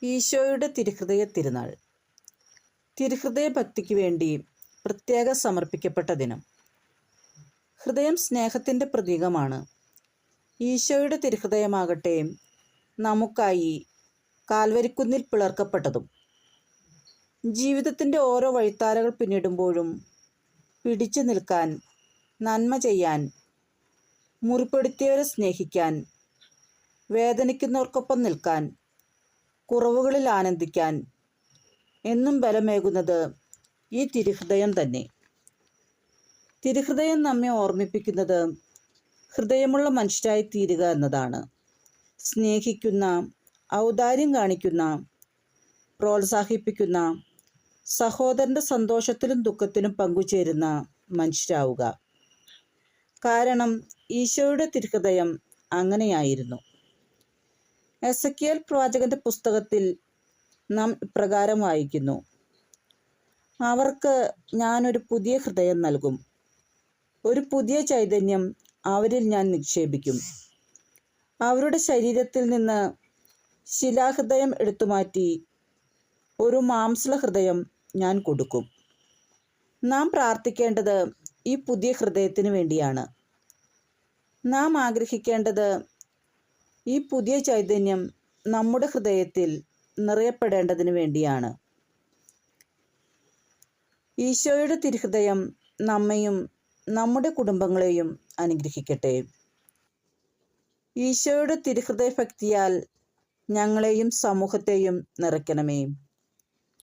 ഈശോയുടെ തിരുഹൃദയ തിരുനാൾ. തിരുഹൃദയ ഭക്തിക്ക് വേണ്ടി പ്രത്യേകം സമർപ്പിക്കപ്പെട്ട ദിനം. ഹൃദയം സ്നേഹത്തിൻ്റെ പ്രതീകമാണ്. ഈശോയുടെ തിരുഹൃദയമാകട്ടെ നമുക്കായി കാൽവരിക്കുന്നിൽ പിളർക്കപ്പെട്ടതും. ജീവിതത്തിൻ്റെ ഓരോ വഴിത്താരകൾ പിന്നിടുമ്പോഴും പിടിച്ചു നിൽക്കാൻ, നന്മ ചെയ്യാൻ, മുറിപ്പെടുത്തിയവരെ സ്നേഹിക്കാൻ, വേദനിക്കുന്നവർക്കൊപ്പം നിൽക്കാൻ, കുറവുകളിൽ ആനന്ദിക്കാൻ എന്നും ബലമേകുന്നത് ഈ തിരുഹൃദയം തന്നെ. തിരുഹൃദയം നമ്മെ ഓർമ്മിപ്പിക്കുന്നത് ഹൃദയമുള്ള മനുഷ്യരായി തീരുക എന്നതാണ്. സ്നേഹിക്കുന്ന, ഔദാര്യം കാണിക്കുന്ന, പ്രോത്സാഹിപ്പിക്കുന്ന, സഹോദരൻ്റെ സന്തോഷത്തിലും ദുഃഖത്തിലും പങ്കുചേരുന്ന മനുഷ്യരാവുക. കാരണം ഈശോയുടെ തിരുഹൃദയം അങ്ങനെയായിരുന്നു. എസെക്കിയേൽ പ്രവാചകന്റെ പുസ്തകത്തിൽ നാം ഇപ്രകാരം വായിക്കുന്നു: അവർക്ക് ഞാനൊരു പുതിയ ഹൃദയം നൽകും, ഒരു പുതിയ ചൈതന്യം അവരിൽ ഞാൻ നിക്ഷേപിക്കും. അവരുടെ ശരീരത്തിൽ നിന്ന് ശിലാഹൃദയം എടുത്തുമാറ്റി ഒരു മാംസള ഹൃദയം ഞാൻ കൊടുക്കും. നാം പ്രാർത്ഥിക്കേണ്ടത് ഈ പുതിയ ഹൃദയത്തിന് വേണ്ടിയാണ്. നാം ആഗ്രഹിക്കേണ്ടത് ഈ പുതിയ ചൈതന്യം നമ്മുടെ ഹൃദയത്തിൽ നിറയപ്പെടേണ്ടതിന് വേണ്ടിയാണ്. ഈശോയുടെ തിരുഹൃദയം നമ്മെയും നമ്മുടെ കുടുംബങ്ങളെയും അനുഗ്രഹിക്കട്ടെ. ഈശോയുടെ തിരുഹൃദയ ഭക്തിയാൽ ഞങ്ങളെയും സമൂഹത്തെയും നിറയ്ക്കണമേ.